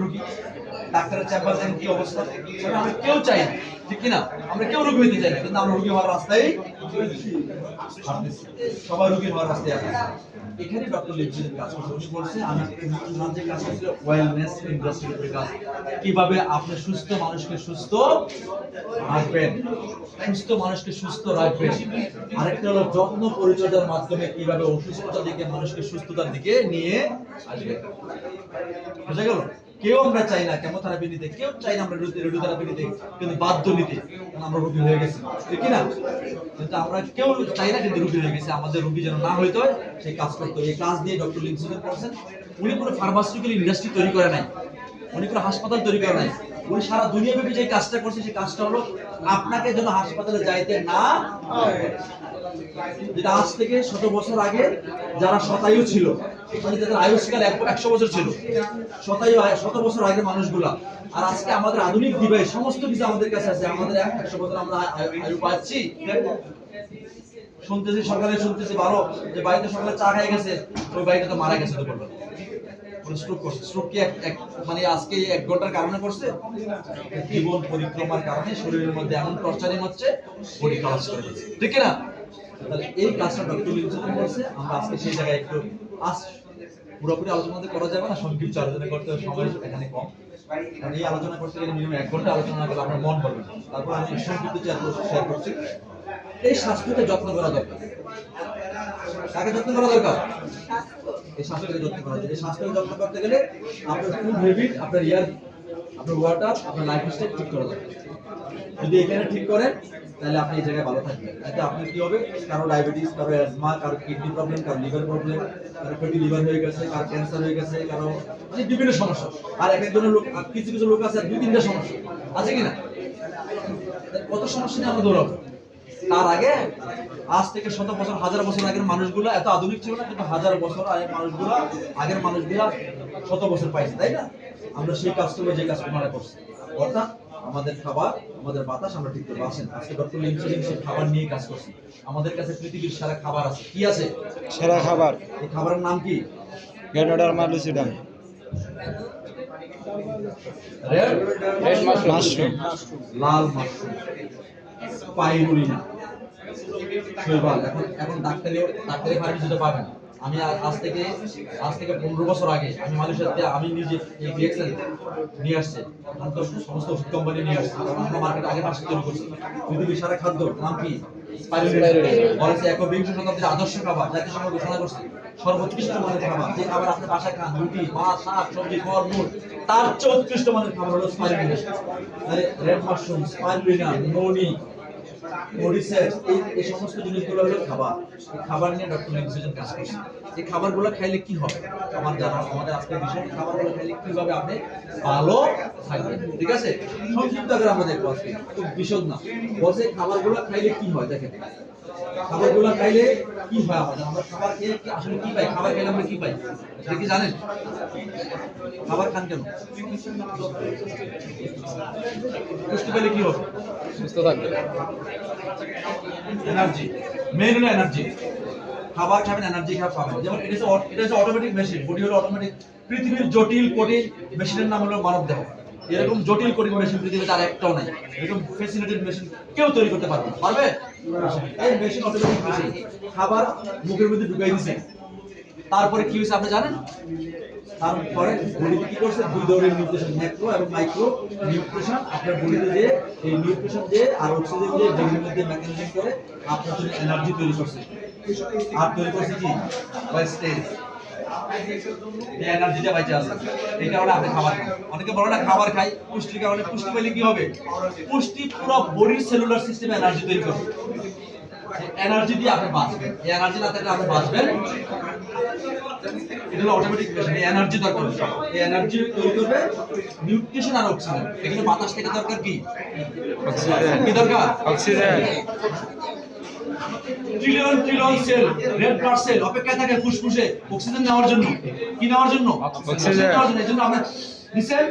রোগী, ডাক্তারের চেম্বার দেখেন কি অবস্থা। আমরা কেউ চাই না, ঠিক কিনা? আমরা কেউ রোগী হইতে চাই না, কিন্তু আমরা রোগী হওয়ার রাস্তায় সবাই রোগী হওয়ার রাস্তায় আছে। এখানে ডক্টর লিপসিনের কাজ করছে, উনি বলছে আমি যে কাজ করছি ওয়েলনেস ইন্ডাস্ট্রির কাজ, কিভাবে আপনি সুস্থ মানুষকে সুস্থ রাখবেন, সুস্থ মানুষকে সুস্থ রাখবেন। আরেকটা হলো যত্ন পরিচর্যার মাধ্যমে কিভাবে অসুস্থতা দিকে মানুষকে সুস্থতার দিকে নিয়ে আসবে। বুঝা গেল? কেউ আমরা চাই না কেমোথেরাপি নিতে, কেউ চাই না আমরা রেডিওথেরাপি নিতে, কিন্তু বাধ্য নিতে, কারণ আমরা রোগী হয়ে গেছি, ঠিক না? কিন্তু আমরা কেউ চাই না, কিন্তু রোগী হয়ে গেছে। আমাদের রোগী যেন না হইতে হয় সেই কাজ করতে হয়। এই কাজ দিয়ে ডক্টর লিপসিন করছেন। উনি কোনো ফার্মাসিউটিক্যাল ইন্ডাস্ট্রি তৈরি করে নাই, উনি কোনো হাসপাতাল তৈরি করে নাই। উনি সারা দুনিয়াব্যাপী যে কাজটা করছে সেই কাজটা হলো আপনাকে যেন হাসপাতালে যাইতে না, যেটা আজ থেকে 100 বছর আগে যারা শতায়ু ছিল, মানে যাদের আয়ুষ্কাল 100 বছর ছিল, শতায়ু 100 বছর আগে মানুষগুলা, আর আজকে আমাদের আধুনিক ডিভাইস সমস্ত কিছু আমাদের কাছে আছে। আমাদের 100 বছর আমরা আয়ু পাচ্ছি। শুনতেছি সকালে, শুনতেছি ভালো যে বাড়িতে সকালে চা খাই গেছে, ওই বাড়িতে তো মারা গেছে দুপুরবেলা, স্ট্রোক করছে। স্ট্রোক কি মানে আজকে 1 ঘন্টার কারণে করছে? জীবন পরিক্রমার কারণে শরীরের মধ্যে এমন টর্চারিং হচ্ছে, বডি কলাপস করে দিচ্ছে, ঠিক না? তাহলে এই কাজটা ডক্টর লিপসিন করছে। আমরা আজকে সেই জায়গায় একটু পুরোপুরি আলোচনা করা যাবে না, সংক্ষিপ্ত আলোচনা করতে সময় এখানে কম, কারণ এই আলোচনা করতে গেলে মিনিমাম 1 ঘন্টা আলোচনা করলে আপনার মন ভরবে। তারপর আমি সংক্ষিপ্ত শেয়ার করছি। এই স্বাস্থ্যকে যত্ন করা দরকার। কাকে যত্ন করা দরকার? এই স্বাস্থ্যকে যত্ন করা দরকার। এই স্বাস্থ্যকে যত্ন করতে গেলে আপনার ফুড হ্যাবিট, আপনার আপনার ওয়াটার, আপনার লাইফস্টাইল ঠিক করা দরকার। যদি এখানে ঠিক করেন তাহলে আপনি এই জায়গায় ভালো থাকবেন। এতে আপনার কি হবে? কারো ডায়াবেটিস, কারো অ্যাজমা, কারো কিডনি প্রবলেম, কারো লিভার প্রবলেম, কারো ফ্যাটি লিভার হয়ে গেছে, কারো ক্যান্সার হয়ে গেছে, কারো মানে বিভিন্ন সমস্যা। আর একজনের লোক, কিছু কিছু লোক আছে 2-3টা সমস্যা আছে কিনা? কত সমস্যা নিয়ে আমরা দৌড়াবো। তার আগে আজ থেকে 100 বছর, 1000 বছর আগের মানুষগুলো এত আধুনিক ছিল না, কিন্তু 1000 বছর আগের মানুষগুলো 100 বছর পাইছে, তাই না? আমরা সেই কাজ করবো যে কাজ আমরা করছি, অর্থাৎ আমাদের খাবার, আমাদের বাতাস আমরা ঠিক করবো। আসেন, আজকে ডক্টর লিপসিন সেই খাবার নিয়ে কাজ করছি। আমাদের কাছে পৃথিবীর সেরা খাবার আছে। কি আছে? সেরা খাবার। এই খাবারের নাম কি? গ্যানোডার্মা লুসিডাম, রেড মাশরুম, লাল মাশরুম, স্পাইরুলিনা, শৈবাল। এখন ডাক্তারি ফার্মেসিতে পাবেন। আমি আজ থেকে 15 বছর আগে আমি মালয়েশিয়াতে আমি নিজে এই ডিএক্সএল নিয়ে আসছে, তো সমস্ত ওষুধ কোম্পানি নিয়ে আসছে। আমরা মার্কেটে আগে মাসে তৈরি করছি। পৃথিবীর সারা খাদ্য নাম কি? স্পাইরুলিনা। বলেছে 21 শতাব্দীর আদর্শ খাবার, জাতিসংঘ ঘোষণা করছে সর্বোৎকৃষ্ট মানের খাবার। যে খাবার আপনি বাসায় খান, রুটি, মাছ, শাক, সবজি, ফল মূল, তার চেয়ে উৎকৃষ্ট মানের খাবার হলো স্পাইরুলিনা। রেড মাশরুম, স্পাইরুলিনা, ননি, এই সমস্ত জিনিসগুলো হলো খাবার। এই খাবার নিয়ে ডক্টর লিপসিন কাজ করছে। এই খাবারগুলো খাইলে কি হবে? আমাদের আজকের বিষয়, খাবারগুলো খাইলে কিভাবে আপনি ভালো থাকবেন, ঠিক আছে? সংক্ষিপ্ত করে আমরা দেখবো আজকে, খুব বিশদ না। বলছে খাবারগুলো খাইলে কি হয়। দেখেন খাবারগুলো খাইলে কি হয় আমাদের। আমরা খাবার খেয়ে আসলে কি পাই? খাবার খাইলে আমরা কি পাই এটা কি জানেন? খাবার খান কেন? পুষ্টি পেলে কি হবে? সুস্থ থাকবে, এনার্জি, মেইন হলো এনার্জি। খাবার খাবেন, এনার্জি পাবেন। যেমন এটা হচ্ছে অটোমেটিক মেশিন, বডি হলো অটোমেটিক। পৃথিবীর জটিল কঠিন মেশিনের নাম হলো মানব দেহ। এরকম জটিল কঠিন মেশিন পৃথিবীতে আর একটাও নাই। এরকম ফ্যাসিলিটেড মেশিন কেউ তৈরি করতে পারবে না। পারবে? এই মেশিন অটোমেটিক মেশিন। খাবার মুখের মধ্যে ঢুকাই দিছে, তারপরে কি হয়েছে আপনি জানেন? তারপরে বডিতে কি করছে? 2 ধরনের নিউট্রিশন, ম্যাক্রো এবং মাইক্রো নিউট্রিশন। আপনার বডিতে যে এই নিউট্রিশন যে আর অক্সিজেন যে বডির মধ্যে মেকানিজম করে আপনার জন্য এনার্জি তৈরি করছে। আর তৈরি করছে কি? ওয়েস্টেজ। এই এনার্জিটা বাইচে আছে, এই কারণে আপনি খাবার খান। অনেকে বলে না খাবার খাই, পুষ্টির কারণে। পুষ্টি পেলে কি হবে? পুষ্টি পুরো বডির সেলুলার সিস্টেমে এনার্জি তৈরি করবে। এনার্জি দিয়ে আপনি বাঁচবেন। এই এনার্জি না থাকলে আপনি বাঁচবেন। এটা হলো অটোমেটিক মেশিন। এই এনার্জি দরকার। এই এনার্জি তৈরি করবে নিউট্রিশন আর অক্সিজেন। এখানে বাতাস থেকে দরকার কি? অক্সিজেন। কি দরকার? Oxygen. Trillion trillion cell, red blood cell অপেক্ষায় থাকে ফুসফুসে অক্সিজেন নেওয়ার জন্য। কি নেওয়ার জন্য? অক্সিজেন নেওয়ার জন্য। এই জন্য আমরা নিচের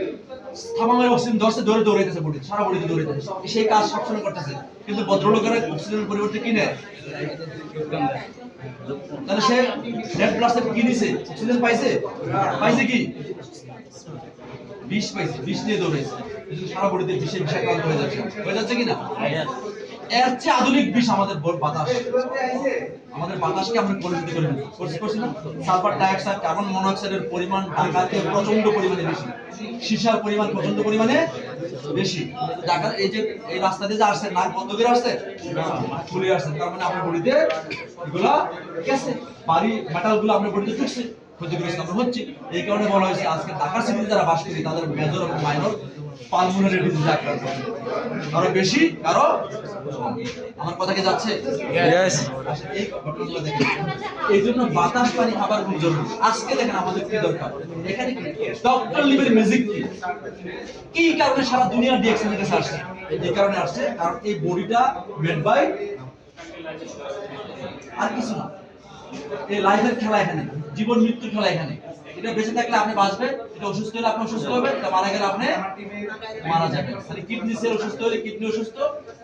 থামামের অক্সিজেন ধরে দৌড়াইতেছে বডি, সারা বডিতে দৌড়াইতেছে। সেই কাজ সবসময় করতেছে, কিন্তু ভদ্রলোকেরা অক্সিজেনের পরিবর্তে কি নেয়? তাহলে সে রেড ব্লাড সেল কি নিছে? অক্সিজেন পাইছে? পাইছে কি? বিষ পাইছে, বিষ নিয়ে দৌড়াইছে, এই জন্য সারা বডিতে বিষাক্রান্ত হয়ে যাচ্ছে কিনা? এর চেয়ে আধুনিক বিষ আমাদের বাতাস। আমাদের বাতাসকে আমরা কলুষিত করে করছি না? সালফার ডাইঅক্সাইড, কার্বন মনোক্সাইডের পরিমাণ ঢাকাতে প্রচন্ড পরিমাণে বেশি, সীসার পরিমাণ প্রচন্ড পরিমাণে বেশি। ঢাকা এই যে এই রাস্তা দিয়ে যে আসছে, নাক বন্ধ করে আসছে, খুলে আসছে, তার মানে আপনার বডিতে এগুলা গেছে, ভারী মেটাল গুলো আপনার বডিতে ঢুকছে, ক্ষতিগ্রস্ত আমরা হচ্ছি। এই কারণে বলা হয়েছে আজকে ঢাকা সিটিতে যারা বাস করি তাদের মেজর এবং মাইনর পালমোনারি ডিজিজ আক্রান্ত, আরো বেশি কারো। আমার কথা কি যাচ্ছে? Yes. এই ঘটনাগুলো দেখেন, এই জন্য বাতাস পানি খাবার খুব জরুরি। আজকে দেখেন আমাদের কি দরকার, এখানে ডক্টর লিভের ম্যাজিক কি কারণে সারা দুনিয়া ডিএক্সএন এর কাছে আসছে? এই কারণে আসছে কারণ এই বডিটা মেড বাই আর কিছু না। এই লাইফের খেলা এখানে, জীবন মৃত্যুর খেলা এখানে। এটা বেঁচে থাকলে আপনি বাঁচবেন, এটা অসুস্থ হলে আপনি অসুস্থ হবেন, এটা মারা গেলে আপনি মারা যাবেন। তাহলে কিডনি সেল অসুস্থ হলে কিডনি অসুস্থ,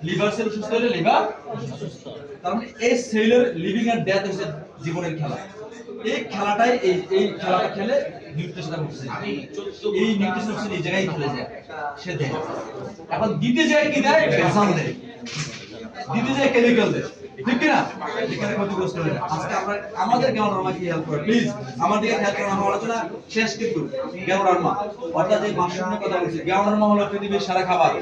লিভার সেল অসুস্থ হলে লিভার অসুস্থ। তার মানে এই সেলের লিভিং এন্ড ডেথ হচ্ছে জীবনের খেলা। এই খেলাটাই এই খেলাটা খেলে নিউট্রিশনটা হচ্ছে, এই নিউট্রিশন হচ্ছে এই জায়গায় চলে যায়, সে দেয়। এখন দিতে যায় কি দেয়? ভেজাল দেয়, দিতে যায় কেমিক্যাল দেয়, ঠিক কি না? এখানে ক্ষতিগ্রস্ত হয়ে যায়। আজকে আমরা আমাদের গ্যানোডার্মা কি হেল্প করে, প্লিজ আমার দিকে খেয়াল করুন। আমার আলোচনা শেষ কিন্তু গ্যানোডার্মা অর্থাৎ যে মাশরুমের কথা বলছি, গ্যানোডার্মা হলো পৃথিবীর সেরা খাবার।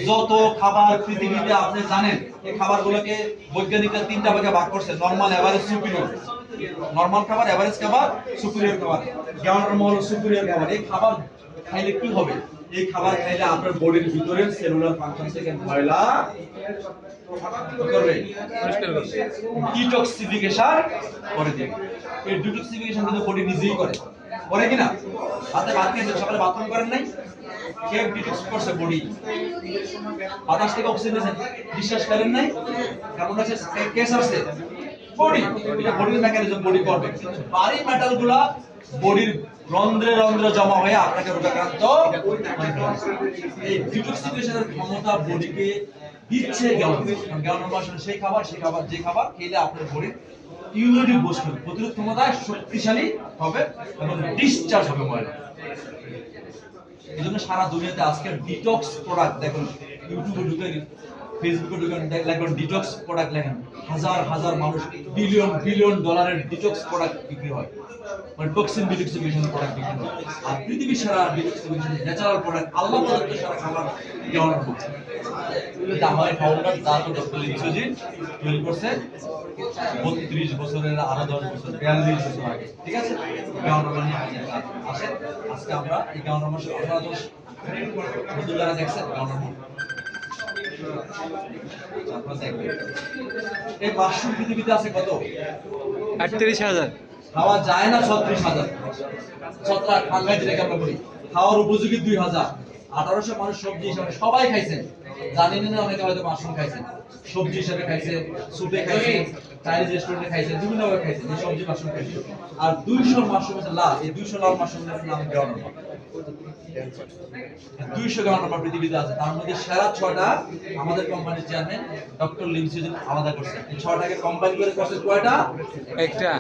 যত খাবার পৃথিবীতে আপনি জানেন, এই খাবারগুলোকে বৈজ্ঞানিকরা তিনটা ভাগে ভাগ করছে: নরমাল, এভারেজ, সুপিরিয়র। নরমাল খাবার, এভারেজ খাবার, সুপিরিয়র খাবার। গ্যানোডার্মা হলো সুপিরিয়র খাবার। এই খাবার খাইলে কি হবে? এই খাবার খাইলে আপনার বডির ভিতরের সেলুলার ফাংশন থেকে ময়লা করবে, ডিটক্সিফিকেশন করে দেবে। এই ডিটক্সিফিকেশন কিন্তু বডি নিজেই করে কিনা? রাতে ভাত খেয়েছেন, সকালে বাথরুম করেন নাই, কে ডিটক্স করছে? বডি। বাতাস থেকে অক্সিজেন নিয়েছেন, নিঃশ্বাস ফেলেন নাই, কার্বন ডাই অক্সাইড কে ছাড়ছে? বডি। এটা বডির মেকানিজম, বডি করবে। ভারী মেটালগুলা বডির রন্ধ্রে রন্ধ্রে জমা হয়ে আপনাকে রোগাক্রান্ত করে। এই ডিটক্সিফিকেশনের ক্ষমতা বডিকে দিচ্ছে গ্যানোডার্মা। সেই খাবার যে খাবার খেলে আপনার বডির ইমিউনিটি বুস্ট হবে, প্রতিরোধ ক্ষমতা শক্তিশালী হবে এবং ডিসচার্জ হবে ময়লা। এই জন্য সারা দুনিয়াতে আজকে ডিটক্স প্রোডাক্ট দেখুন, ইউটিউবে ঢুকে ফেসবুকে ঢুকে দেখবেন ডিটক্স প্রোডাক্ট লেখেন, হাজার হাজার মানুষ, বিলিয়ন বিলিয়ন ডলারের ডিটক্স প্রোডাক্ট বিক্রি হয়, মানে টক্সিন ডিটক্সিফিকেশন প্রোডাক্ট বিক্রি হয়। আর পৃথিবীর সেরা ডিটক্সিফিকেশন ন্যাচারাল প্রোডাক্ট, আল্লাহ প্রদত্ত সেরা খাবার গ্যানোডার্মা। আমার ফাউন্ডার দাদু ডক্টর লিনসুজিন তৈরি করছে 32 বছরের, আরো 10 বছর, 42 বছর আগে, ঠিক আছে? গ্যানোডার্মা নিয়ে আসেন। আজকে আমরা এই গ্যানোডার্মা আপনারা তো যারা দেখছেন গ্যানোডার্মা, এই মাশরুম পৃথিবীতে আছে কত? 38,000। খাওয়া যায় না 36,000। ছত্রাক ফাঙ্গাই যেটাকে আমরা বলি, খাওয়ার উপযোগী 2000। 1800 মানুষ সবজি হিসাবে সবাই খাইছেন, জানেন না? অনেকে হয়তো মাশরুম খাইছেন, সবজি হিসাবে খাইছেন, সুপে খাইছেন, চাইনিজ রেস্টুরেন্টে খাইছেন, বিভিন্ন ভাবে খাইছেন, এই সবজি মাশরুম খাইছেন। আর 200 মাশরুম আছে লাল, এই 200 লাল মাশরুমের নাম গ্যানোডার্মা। 200 গ্যানোডার্মা পৃথিবীতে আছে, তার মধ্যে সেরা 6টা আমাদের কোম্পানির চেয়ারম্যান ডক্টর লিনসুজিন আলাদা করছে। এই 6টাকে কম্বাইন করে করছে কয়টা? একটা।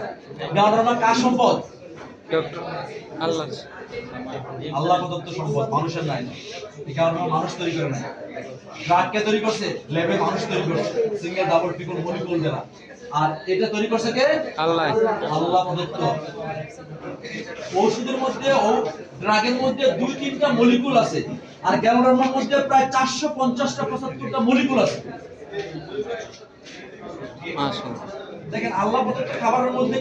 গ্যানোডার্মা কার সম্পদ? ডক্টর আল্লাহ। আল্লাহ প্রদত্ত সম্পদ, মানুষের নাই। এই কারণে মানুষ তৈরি করে নাই, ড্রাগকে তৈরি করছে ল্যাবে, মানুষ তৈরি করছে সিঙ্গেল ডাবল ট্রিপল মলিকুল দ্বারা। আর এটা তৈরি করছে কে? আল্লাহ। আল্লাহ প্রদত্ত। ওষুধের মধ্যে ও ড্রাগের মধ্যে 2-3টা মলিকুল আছে, আর গ্যানোডার্মার মধ্যে প্রায় 450টা 75টা মলিকুল আছে। মাশাআল্লাহ। দেখেন আল্লাহ প্রদত্ত খাবারের মধ্যে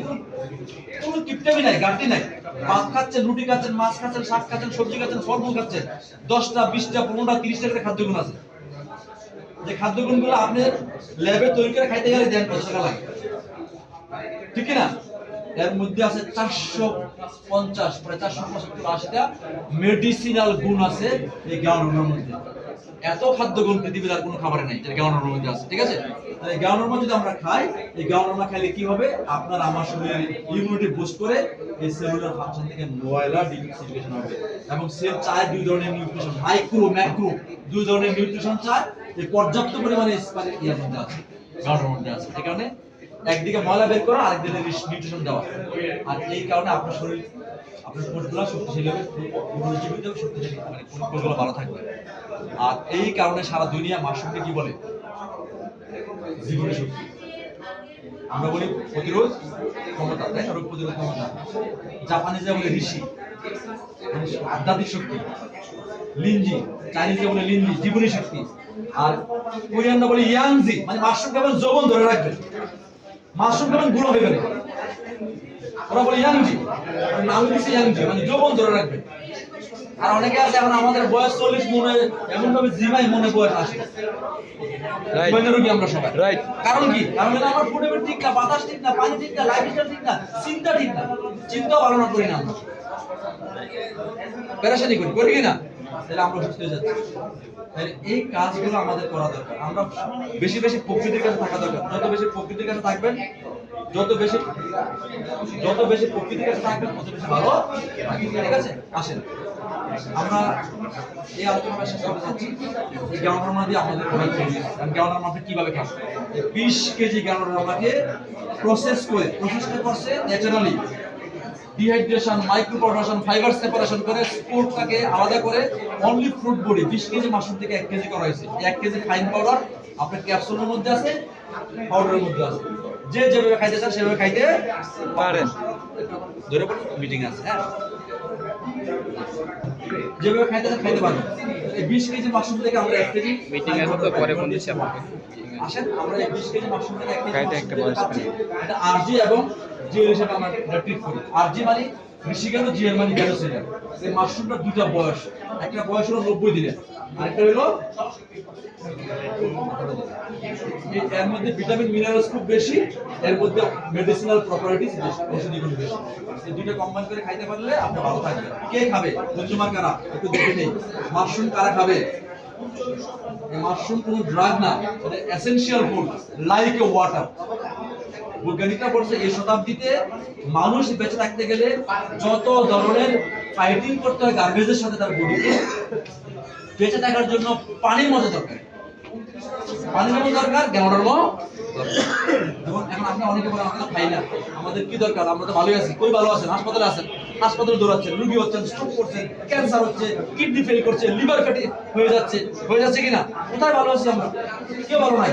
কোনো কিপটামি নাই, ঘাটতি নাই। ভাত খাচ্ছেন, রুটি খাচ্ছেন, মাছ খাচ্ছেন, শাক খাচ্ছেন, সবজি খাচ্ছেন, ফলমূল খাচ্ছেন, 10টা 20টা 15টা 30টা করে খাদ্যগুণ আছে। যে খাদ্যগুণগুলো আপনি ল্যাবে তৈরি করে খাইতে গেলে দেন 5 টাকা লাগে, ঠিক কি না? এর মধ্যে আছে 450 প্রায় 475-80টা মেডিসিনাল গুণ আছে এই গ্যানোডার্মার মধ্যে। এত খাদ্যগুণ পৃথিবীর আর কোনো খাবারে নাই যেটা গ্যানোডার্মার মধ্যে আছে, ঠিক আছে? তাহলে গ্যানোডার্মা যদি আমরা খাই, এই গ্যানোডার্মা খাইলে কি হবে? আপনার আমার শরীরে ইমিউনিটি বুস্ট করে এই সেলুলার ফাংশন থেকে ময়লা ডিটক্সিফিকেশন হবে। এবং সেল চায় 2 ধরনের নিউট্রিশন, মাইক্রো ম্যাক্রো 2 ধরনের নিউট্রিশন চায়। এই পর্যাপ্ত পরিমাণে স্পাইক ইয়ার মধ্যে আছে, গ্যানোডার্মার মধ্যে আছে। এই কারণে একদিকে ময়লা বের করা, আরেকদিকে নিউট্রিশন দেওয়া। আর এই কারণে আপনার শরীর আপনার কোষগুলো শক্তিশালী হবে, পুনরুজ্জীবিত হবে, শক্তিশালী মানে কোষগুলো ভালো থাকবে। আর এই কারণে সারা দুনিয়া মাশরুমকে কি বলে? জীবনী শক্তি। আমরা বলি প্রতিরোধ ক্ষমতা, তাই না? রোগ প্রতিরোধ ক্ষমতা। জাপানিজরা বলে ঋষি, মানে আধ্যাত্মিক শক্তি। লিনজি, চাইনিজরা বলে লিনজি, জীবনী শক্তি। আর কোরিয়ানরা বলে ইয়াংজি, মানে মাশরুম কেমন যৌবন ধরে রাখবে, মাশরুম কেমন বুড়ো হয়ে গেলে। ওরা বলে ইয়াংজি, নাম দিচ্ছে ইয়াংজি, মানে যৌবন ধরে রাখবে। আর অনেকে আছে এখন আমাদের বয়স 40 মনে এমন ভাবে জিমাই মনে বয়স আসে। রাইট মানে রোগী আমরা সবাই। রাইট। কারণ কি? কারণ হলো আমার ফুড হ্যাবিট ঠিক না, বাতাস ঠিক না, পানি ঠিক না, লাইফস্টাইল ঠিক না, চিন্তা ঠিক না। চিন্তাও ভালো না করি না আমরা, পেরেশানি করি কি না? তাহলে আমরা অসুস্থ হয়ে যাচ্ছি। তাহলে এই কাজগুলো আমাদের করা দরকার। আমরা বেশি বেশি প্রকৃতির কাছে থাকা দরকার। যত বেশি প্রকৃতির কাছে থাকবেন, যত বেশি প্রকৃতির কাছে থাকবেন, তত বেশি ভালো থাকবেন। ঠিক আছে? আসেন আমরা এই আলোচনা শেষ করতে যাচ্ছি। এই গ্যাওনার দিয়ে আমাদের অনেক তৈরি, কারণ গ্যাওনার মাফে কিভাবে খাবো? 20 কেজি গ্যাওনার মাফে প্রসেসটা করছে ন্যাচারালি, ডিহাইড্রেশন, মাইক্রোপ্রোডাকশন, ফাইবার সেপারেশন করে স্পোর্টটাকে আলাদা করে only fruit body 20 KG mushroom থেকে 1 কেজি করা হয়েছে। 1 কেজি ফাইন পাউডার আপনার ক্যাপসুলের মধ্যে আছে, পাউডারের মধ্যে আছে। যে যেভাবে খাইতে চান সেভাবে খাইতে পারেন। ধরে পড়ুন, মিটিং আছে, হ্যাঁ, যেভাবে খাইতে চান খাইতে পারবেন। এই 20 কেজি মাশরুম থেকে আমরা 1 কেজি মিটিং এর মতো পরে ফোন দিচ্ছি আপনাকে। আসেন আমরা এই 20 কেজি মাশরুম থেকে 1 কেজি খাইতে একটা বয়স পাচ্ছি। এটা আরজি এবং জিএল হিসেবে আমরা এটা ট্রিট করি। আরজি মানে ঋষিকেন্দ্র, জিএল মানে গ্যালোসিলিয়া। এই মাশরুমটা দুটো বয়স, একটা বয়স হলো 90 দিনের, আরেকটা হলো এর মধ্যে ভিটামিন মিনারেলস খুব বেশি, এর মধ্যে মেডিসিনাল প্রপার্টিজ বেশি, ঔষধি গুণ বেশি। এই দুটো কম্বাইন করে খাইতে পারলে আপনি ভালো থাকবেন। কে খাবে? কনজিউমার কারা? একটু দেখে নেই। মাশরুম কারা খাবে? এই মাশরুম কোনো ড্রাগ না, এটা essential food, like a water. বৈজ্ঞানিকরা বলছে এই শতাব্দীতে মানুষ বেঁচে থাকতে গেলে যত ধরনের ফাইটিং করতে হয় গার্বেজের সাথে তার বডিকে, বেঁচে থাকার জন্য পানির মতো দরকার, পানির মতো দরকার, গ্যাওনার মতো দরকার। এবং এখন আমরা অনেকে বলে আমরা খাই না, আমাদের কি দরকার? আমরা তো ভালোই আছি। কই ভালো আছেন? হাসপাতালে আছেন, হাসপাতালে দৌড়াচ্ছেন, রুগী হচ্ছেন, স্ট্রোক করছেন, ক্যান্সার হচ্ছে, কিডনি ফেল করছে, লিভার ফ্যাটি হয়ে যাচ্ছে কিনা? কোথায় ভালো আছি আমরা? কেউ ভালো নাই।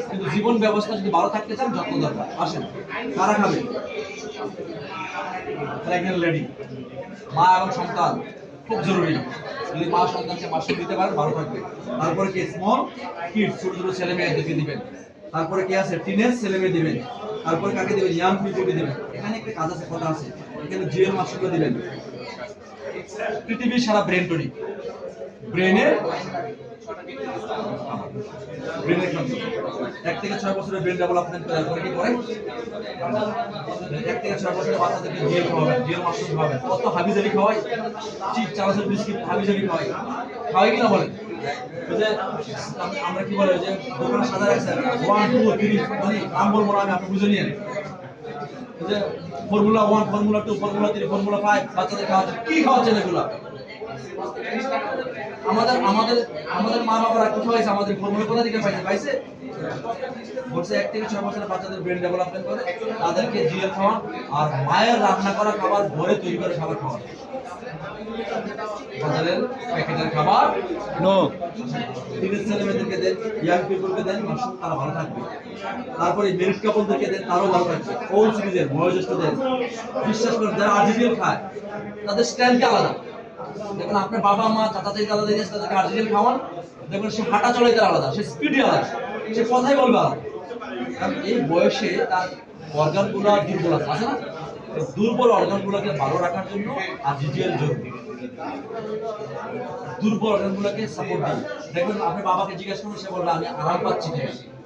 কিন্তু জীবন ব্যবস্থা যদি ভালো থাকতে চান, যত্ন দরকার। আসেন, কারা খাবে? প্রেগন্যান্ট লেডি, মা এবং সন্তান খুব জরুরি। যদি মা সন্তানকে মাশরুম দিতে পারেন, ভালো থাকবে। তারপরে কি স্মল কিডস, ছোট ছোট ছেলে মেয়েদেরকে দিবেন। তারপরে কি আছে? টিনেজ ছেলে মেয়ে দিবেন। তারপরে কাকে দিবেন? ইয়াং পিপলকে দিবেন। এখানে একটা কাজ আছে, কথা আছে। এখানে জিএল মাশরুমটা দিবেন। পৃথিবীর সারা ব্রেন টনিক, ব্রেনের ক্লান্ত 1 থেকে 6 বছরের ব্রেন ডেভেলপমেন্ট করে কি করে? 1 থেকে 6 বছরের বাচ্চাদেরকে জিএল খাওয়াবেন, জিএল মাশরুম খাওয়াবেন। কত হাবিজাবি খাওয়াই, চিপস, চানাচুর, বিস্কিট হাবিজাবি খাওয়াই কিনা বলেন? ওই যে আমরা কি বলে যে দোকানে সাজা রাখছেন 1 2 3, মানে নাম বলবো না আমি, আপনি বুঝে নিয়েন। ওই যে ফর্মুলা 1, ফর্মুলা 2, ফর্মুলা 3, ফর্মুলা 5 বাচ্চাদের খাওয়াচ্ছেন। কি খাওয়াচ্ছেন এগুলা? আমাদের মা বাবারা কি খাওয়াইছে? আমাদের ফর্মুলা কোথা থেকে পাইছে? বলছে 1 থেকে 6 বছরের বাচ্চাদের ব্রেন ডেভেলপমেন্ট করে তাদেরকে জিএল খাওয়ান, আর মায়ের রান্না করা খাবার ঘরে তৈরি করে খাবার খাওয়ান। বাজারের প্যাকেটের খাবার নো। টিনেজ ছেলে মেয়েদেরকে দেন, ইয়াং পিপলকে দেন, মাশরুম তারা ভালো থাকবে। তারপরে মেরিট কাপলদেরকে দেন, তারও ভালো থাকবে। ওল্ড সিটিজেন, বয়োজ্যেষ্ঠদের, বিশ্বাস করেন যারা আর্টিফিশিয়াল খায় তাদের স্ট্রেংথ আলাদা। দেখুন আপনার বাবা মা চাচা চাচি দাদা দিদি তাদেরকে আর্টিফিশিয়াল খাওয়ান, দেখুন সে হাঁটা চলে তার আলাদা, সে স্পিডই আলাদা, সে কথাই বলবে আলাদা। কারণ এই বয়সে তার অর্গানগুলো দুর্বল আছে না? দুর্বল অর্গানগুলোকে ভালো রাখার জন্য আর্টিফিশিয়াল জরুরি। দুর্বল অর্গানগুলোকে সাপোর্ট দিই। দেখুন আপনি বাবাকে জিজ্ঞেস করুন, সে বলবে আমি আরাম পাচ্ছি না,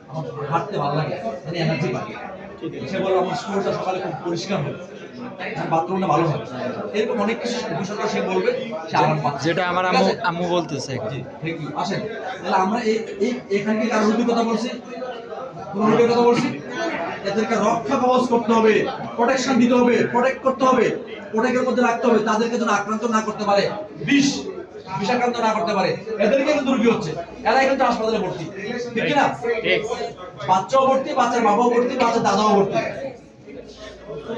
আমার হাঁটতে ভালো লাগে, মানে এনার্জি পাই। সে বলবে আমার স্কুলটা সকালে খুব পরিষ্কার হয়, বাথরুমটা ভালো হয়। এরকম অনেক কিছু বিষয় সে বলবে, সে আরাম পাচ্ছে। যেটা আমার আম্মু বলতেছে। জি, থ্যাংক ইউ। আসেন তাহলে আমরা এখানে কি কারোর রুটির কথা বলছি? কোন রুটির কথা বলছি? এদেরকে রক্ষা কবচ করতে হবে, প্রোটেকশন দিতে হবে, প্রোটেক্ট করতে হবে, প্রোটেক্টের মধ্যে রাখতে হবে, তাদেরকে যেন আক্রান্ত না করতে পারে, বিষাক্রান্ত না করতে পারে। এদেরকে কিন্তু রোগী হচ্ছে, এরাই কিন্তু হাসপাতালে ভর্তি, ঠিক কি না? বাচ্চাও ভর্তি, বাচ্চার বাবাও ভর্তি, বাচ্চার দাদাও ভর্তি।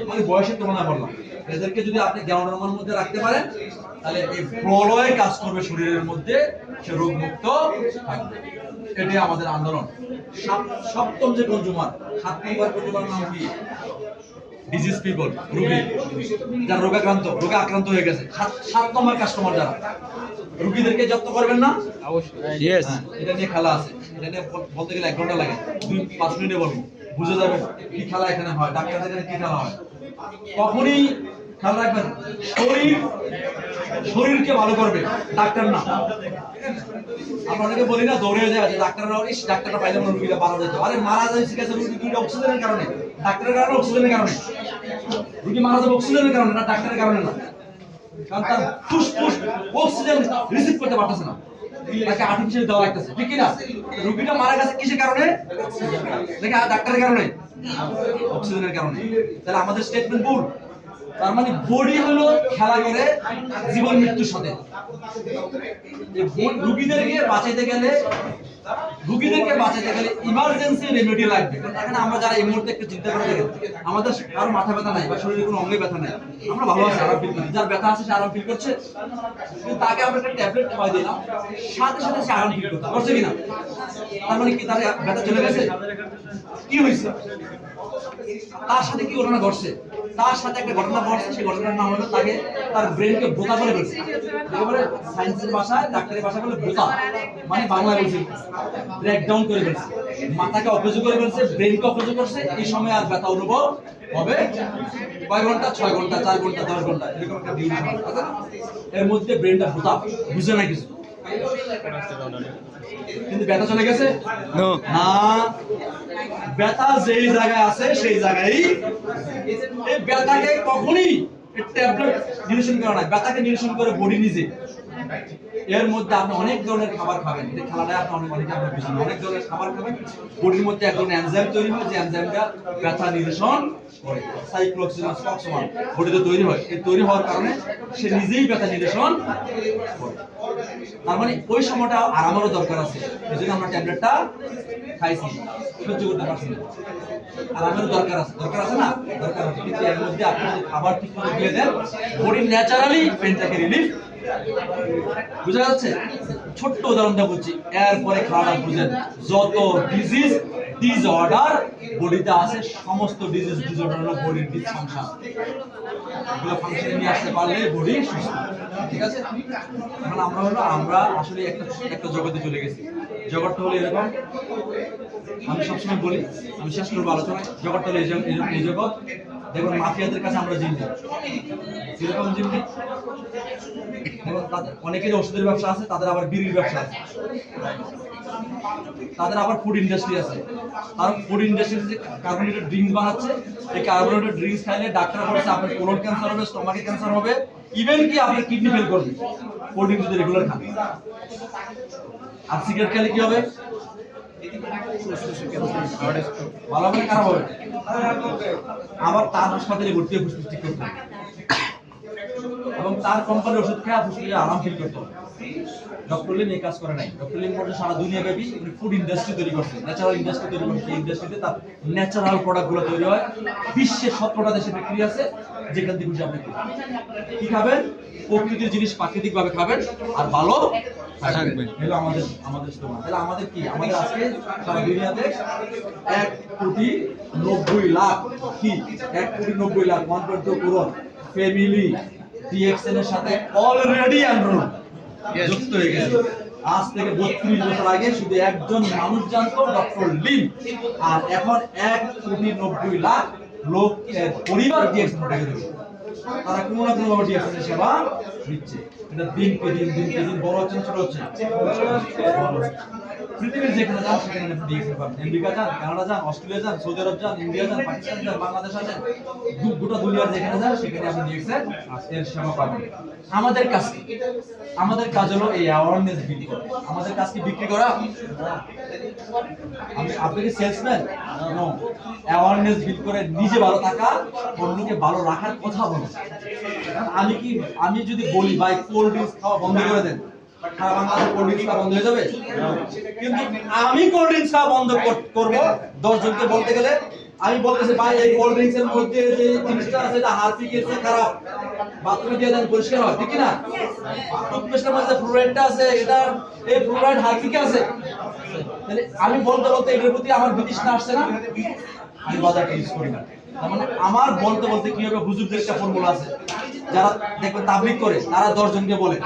মানে বয়সের তুলনা করলাম। এদেরকে যদি আপনি জ্ঞান নরমাল মধ্যে রাখতে পারেন তাহলে এই প্রলয় কাজ করবে শরীরের মধ্যে, সে রোগ মুক্ত থাকবে। এটাই আমাদের আন্দোলন। সপ্তম যে কনজুমার, 7 নম্বর কনজুমার নাম কি? ডিজিজ পিপল, রোগী যারা রোগে আক্রান্ত হয়ে গেছে। 7 নম্বর কাস্টমার যারা রোগীদেরকে যত্ন করবেন না, অবশ্যই ইয়েস এটা নিয়ে খেলা আছে। এটা নিয়ে বলতে গেলে 1 ঘন্টা লাগে, 2-5 মিনিটে বলবো, বুঝে যাবেন কি খেলা এখানে হয়, ডাক্তারদের এখানে কি খেলা হয়। কখনই খেয়াল রাখবেন, শরীরকে ভালো করবে, ডাক্তার না। আমরা অনেকে বলি না, দৌড়ে যায় যে ডাক্তারটা পাইলে মনে রোগীটা মারা যেত। আরে মারা যায় ঠিক আছে, রোগী অক্সিজেনের কারণে, ডাক্তারের কারণে, অক্সিজেনের কারণে। রোগী মারা যাবে অক্সিজেনের কারণে না, ডাক্তারের কারণে না। কারণ তার ফুসফুস অক্সিজেন রিসিভ করতে পারতেছে না, তাকে আর্টিফিশিয়াল দেওয়া লাগতেছে, ঠিক কি না? রোগীটা মারা গেছে কিসের কারণে? নাকি ডাক্তারের কারণে? অক্সিজেনের কারণে। তাহলে আমাদের স্টেটমেন্ট ভুল। তার মানে বডি হলো খেলা করে জীবন মৃত্যুর সাথে। রোগীদেরকে বাঁচাইতে গেলে ইমার্জেন্সি রেমেডি লাগবে। এখানে আমরা যারা এই মুহূর্তে একটু চিন্তা করে দেখেন, আমাদের কারো মাথা ব্যথা নাই বা শরীরে কোনো অঙ্গে ব্যথা নাই, আমরা ভালো আছি, আরাম ফিল করি। যার ব্যথা আছে সে আরাম ফিল করছে, কিন্তু তাকে আমরা একটা ট্যাবলেট খাওয়াই দিলাম, সাথে সাথে সে আরাম ফিল করছে কিনা? তার মানে কি তার ব্যথা চলে গেছে? কি হয়েছে? তার সাথে কি ঘটনা ঘটছে? তার সাথে একটা ঘটনা ঘটছে, সেই ঘটনার নাম হলো তাকে তার ব্রেনকে বোতা করে ফেলছে। একেবারে সায়েন্সের ভাষায়, ডাক্তারের ভাষায় বলে বোতা, মানে বাংলায় বলছে ব্রেকডাউন করে ফেলছে। মাথাকে অকেজো করে ফেলছে, ব্রেনকে অকেজো করছে। এই সময় আর ব্যথা অনুভব হবে কয় ঘন্টা? 6 ঘন্টা, 4 ঘন্টা, 10 ঘন্টা, এরকম একটা ডিউরেশন আছে। এর মধ্যে ব্রেনটা বোতা, বুঝে না কিছু। কিন্তু ব্যথা চলে গেছে না, ব্যথা যেই জায়গায় আছে সেই জায়গায় এই ব্যথাকে কখনই ট্যাবলেট নিরসন করা নাই, ব্যথাকে নিরসন করে বডি নিজে। এর মধ্যে আপনি অনেক ধরনের খাবার খাবেন, এই খেলাটা আপনি অনেক ধরনের খাবার খাবেন, বডির মধ্যে এক ধরনের এনজাইম তৈরি হয়, যে এনজাইমটা ব্যথা নিরসন করে। সাইক্লোক্সিনাস ফক্সমান বডিতে তৈরি হয়, এই তৈরি হওয়ার কারণে সে নিজেই ব্যথা নিরসন করে। তার মানে ওই সময়টা আরামেরও দরকার আছে, এই জন্য আমরা ট্যাবলেটটা খাইছি, সহ্য করতে পারছি না। আরামের দরকার আছে না? দরকার আছে। কিন্তু এর মধ্যে আপনি যদি খাবার ঠিক করে দিয়ে দেন, বডি ন্যাচারালি পেনটাকে রিলিফ। বুঝা যাচ্ছে? ছোট্ট উদাহরণটা বলছি, এরপরে খাওয়াটা বুঝেন। যত ডিসঅর্ডার বডিতে আছে, সমস্ত ডিসঅর্ডার হলো বডির ডিসফাংশন। এগুলো ফাংশনে নিয়ে আসতে পারলে বডি সুস্থ, ঠিক আছে? এখন আমরা আসলে একটা জগতে চলে গেছি। জগৎটা হলো এরকম, আমি সবসময় বলি, আমি শেষ করবো আলোচনায়, জগৎটা হলো এই জগৎ। দেখুন, মাফিয়াদের কাছে আমরা জিম্মি, কিরকম জিম্মি? অনেকের ওষুধের ব্যবসা আছে, তাদের আবার বিড়ির ব্যবসা আছে, তাদের আবার ফুড ইন্ডাস্ট্রি আছে। আর ফুড ইন্ডাস্ট্রিতে যে কার্বোনেটেড ড্রিঙ্কস বানাচ্ছে, এই কার্বোনেটেড ড্রিঙ্কস খাইলে ডাক্তার বলছে আপনার কোলন ক্যান্সার হবে, স্টোমাক ক্যান্সার হবে, ইভেন কি আপনার কিডনি ফেল করবে। কোল্ড ড্রিঙ্কস যদি রেগুলার খান। আর সিগারেট খেলে কি হবে? ভালো হবে না, খারাপ হবে? আবার তার হাসপাতালে ভর্তি হয়ে ফুসফুস ঠিক করতে হবে, এবং তার কোম্পানির ওষুধ খেয়ে ফুসফুসে আরাম ফিল করতে হবে। ডক্টর লিন এই কাজ করে নাই। ডক্টর লিন বলতে সারা দুনিয়া ব্যাপী ফুড ইন্ডাস্ট্রি তৈরি করছে, ন্যাচারাল ইন্ডাস্ট্রি তৈরি করছে। এই ইন্ডাস্ট্রিতে তার ন্যাচারাল প্রোডাক্টগুলো তৈরি হয়। বিশ্বের 17টা দেশে বিক্রি আছে, যেখান থেকে খুশি আপনি কি খাবেন, প্রকৃতির জিনিস প্রাকৃতিকভাবে খাবেন, আর ভালো থাকবেন। এগুলো আমাদের স্লোগান। তাহলে আমাদের কি? আমাদের আজকে সারা দুনিয়াতে 1,90,00,000 কি 1,90,00,000 1.2 করোড় ফ্যামিলি ডিএক্সএন এর সাথে অলরেডি এনরোল যুক্ত হয়ে গেছে। আজ থেকে 32 বছর আগে শুধু একজন মানুষ জানতো, ডক্টর লিন। আর এখন 1,90,00,000 লোক পরিবার ডিএক্সএন থেকে দেবে। তারা কোনো না কোনো ভাবে ডিএক্সএন সেবা দিচ্ছে। এটা দিনকে দিন বড় হচ্ছে, ছোট হচ্ছে। পৃথিবীর যেখানে যান সেখানে ডিএক্সএন পাবেন। আমেরিকা যান, কানাডা যান, অস্ট্রেলিয়া যান, সৌদি আরব যান, ইন্ডিয়া যান, পাকিস্তান যান, বাংলাদেশ যান, গোটা দুনিয়ার যেখানে যান সেখানে আপনি ডিএক্সএন এর সেবা পাবেন। আমাদের কাজ হলো এই অ্যাওয়ারনেস বিক্রি করা। আমাদের কাজ কি বিক্রি করা? আপনি কি সেলসম্যান? নো। অ্যাওয়ারনেস বিল্ড করে নিজে ভালো থাকা, অন্যকে ভালো রাখার কথা বলো। আমি যদি বলি ভাই কোল্ড ড্রিঙ্কস খাওয়া বন্ধ করে দেন, সারা বাংলাদেশে কোল্ড ড্রিঙ্কস খাওয়া বন্ধ হয়ে যাবে? কিন্তু আমি কোল্ড ড্রিঙ্কস খাওয়া বন্ধ করবো 10 জনকে বলতে গেলে আমি বলতেছি ভাই এই কোল্ড ড্রিঙ্কস এর মধ্যে যে জিনিসটা আছে এটা হারপিকের চেয়ে খারাপ, বাথরুমে দিয়ে দেন পরিষ্কার হয়, ঠিক কি না? টুথপেস্টের মধ্যে ফ্লোরাইডটা আছে, এটা এই ফ্লোরাইড হারপিকে আছে। তাহলে আমি বলতে বলতে এটার প্রতি আমার বিতৃষ্ণা আসছে না, আমি বাজারটা ইউজ করি না। তার মানে আমার বলতে বলতে কি হবে, হুজুরদের একটা ফর্মুলা আছে, যারা দেখবেন তাবলীগ করে তারা 10 জনকে বলে,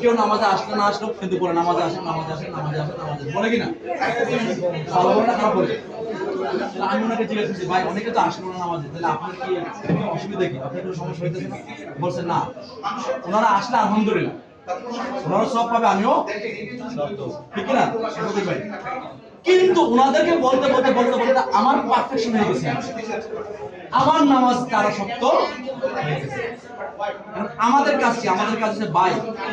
কেউ নামাজে আসলো না আসলো কিন্তু বলে নামাজে আসেন, নামাজে আসেন, নামাজে আসেন, নামাজে আসেন, বলে কিনা? ভালো বলে না খারাপ বলে? তাহলে আমি ওনাকে জিজ্ঞেস করছি ভাই অনেকে তো আসলো না নামাজে, তাহলে আপনার কি কোনো অসুবিধা কি, আপনার কোনো সমস্যা হইতেছে না? বলছে না, ওনারা আসলে আলহামদুলিল্লাহ ওনারা সব পাবে, আমিও ঠিক না? বলতে পারি। কিন্তু ওনাদেরকে বলতে বলতে বলতে বলতে আমার পারফেকশন হয়ে গেছে, আমার নামাজ তারা সত্য হয়ে গেছে। আমাদের কাজ কি? আমাদের কাজ হচ্ছে ভাই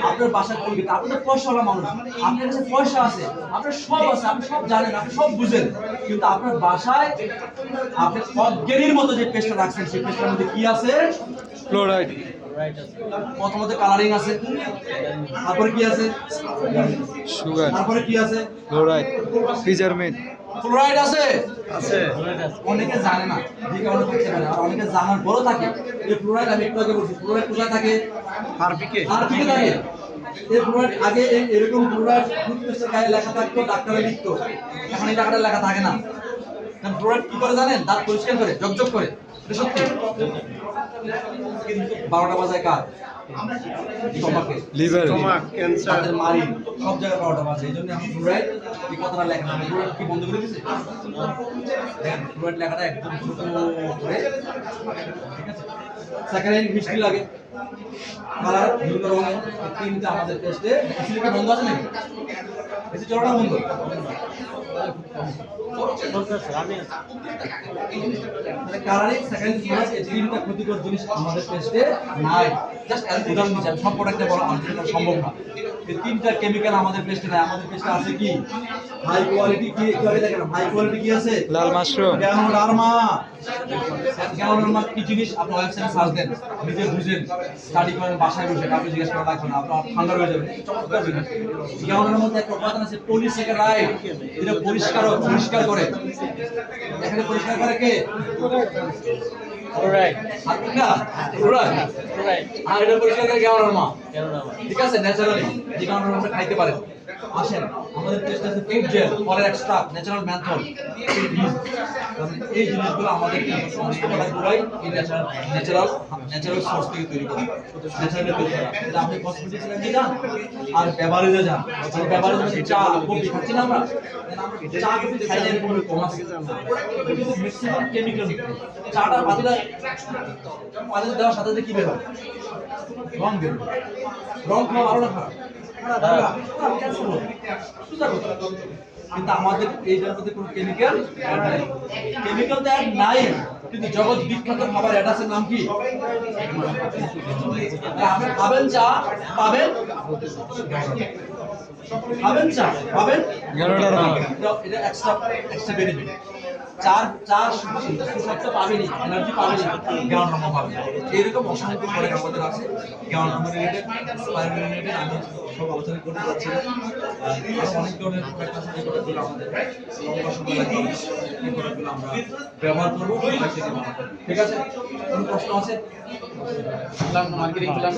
আপনার বাসায় করবি, আপনি তো পয়সাওয়ালা মানুষ, আপনার কাছে পয়সা আছে, আপনার সব আছে, আপনি সব জানেন, আপনি সব বুঝেন, কিন্তু আপনার বাসায় আপনি অজ্ঞানীর মতো যে পেস্টটা রাখছেন সেই পেস্টের মধ্যে কি আছে? ফ্লোরাইড, প্রথমত কালারিং আছে, তারপরে কি আছে? সুগার, তারপরে কি আছে? ফ্লোরাইড, প্রিজারভেটিভ ফ্লোরাইড আছে। আছে। অনেকে জানে না, যে কারণে থাকতে পারে, আর অনেকে জানার পরও থাকে। এই ফ্লোরাইড আমি একটু আগে বলছি, ফ্লোরাইড কোথায় থাকে? হারপিকে থাকে। এই ফ্লোরাইড আগে এরকম ফ্লোরাইড টুথপেস্টের গায়ে লেখা থাকতো, ডাক্তারে লিখতো, এখন এই লেখাটা লেখা থাকে না। কারণ ফ্লোরাইড কি করে জানেন? দাঁত পরিষ্কার করে, ঝকঝক করে, এটা সত্যি। 12টা বাজায় কার? লিভার, ক্যান্সার, মারি, সব জায়গায় 12টা বাজে। এই জন্য এখন ফ্লোরাইড এই কথাটা লেখা না, ফ্লোরাইড কি বন্ধ করে দিয়েছে? দেখেন ফ্লোরাইড লেখাটা একদম ছোট করে, ঠিক আছে? স্যাকারাইড মিষ্টি লাগে, কালার বিভিন্ন রঙের, তিনটা আমাদের টেস্টে এসিলিটি বন্ধ আছে নাকি? এসি চলাটা বন্ধ। কালারিং স্যাকারাইড ফ্লোরাইড এই তিনটা ক্ষতিকর জিনিস আমাদের টেস্টে নাই। জাস্ট উদাহরণ দিচ্ছি, আমি সব প্রোডাক্টে বলা সম্ভব না। এই তিনটা কেমিক্যাল আমাদের পেস্টে নাই। আমাদের পেস্টে আছে কি? High quality. কি করে দেখেন হাই কোয়ালিটি কি আছে? লাল মাশরুম, গ্যানোডার্মা। গ্যানোডার্মা কি জিনিস? আপনি ওয়েবসাইটে সার্চ দেন, নিজে বুঝেন, স্টাডি করেন, বাসায় বসে কাউকে জিজ্ঞেস করা লাগবে না, আপনার ঠান্ডা হয়ে যাবে। চমৎকার জিনিস। গ্যানোডার্মার মধ্যে একটা উপাদান আছে পলিস্যাকারাইড, এটা পরিষ্কার করে। এখানে পরিষ্কার করে কে? ফ্লোরাইড। আর এটা পরিষ্কার করে গ্যানোডার্মা। ঠিক আছে, ন্যাচারালি যে গ্যানোডার্মা আমরা খাইতে পারেন। আসেন, আমাদের টেস্ট আছে ফুড জেল, ফলের এক্সট্রাক্ট, ন্যাচারাল মেথড। এই জিনিসগুলো আমাদের সমস্ত প্রোডাক্টগুলোই এই ন্যাচারাল সোর্স থেকে তৈরি করা, ন্যাচারালি তৈরি করা। এটা আপনি কসমেটিক্স লাইনে যান আর বেভারেজে যান, বেভারেজে চা কফি খাচ্ছি না আমরা, চা কফি খাই না এরকম কম আছে, ম্যাক্সিমাম কেমিক্যাল। চাটা পাতিলে দেওয়ার সাথে সাথে কি বের হয়? রং বের হয়। রং খাওয়া ভালো না খারাপ? কিন্তু আমাদের এইটার মধ্যে কোনো কেমিক্যাল নাই। কেমিক্যাল তো এক নাই, কিন্তু জগৎ বিখ্যাত খাবার এটা আছে, নাম কি? আপনি খাবেন চা পাবেন, খাবেন চা পাবেন, এটা এক্সট্রা বেনিফিট। চার সুস্বাদ পাবেনি, এনার্জি পাবেনি, গ্যানোডার্মা পাবেন। এইরকম অসংখ্য প্রোডাক্ট আমাদের আছে গ্যানোডার্মা রিলেটেড, স্পাইরাল রিলেটেড। আমি সব আলোচনা করতে যাচ্ছি না। আরো অনেক ধরনের প্রোডাক্ট আছে যে প্রোডাক্টগুলো আমাদের লম্বা সময় লাগবে, এই প্রোডাক্টগুলো আমরা ব্যবহার করবো। ঠিক আছে, কোনো প্রশ্ন আছে? Marketing plan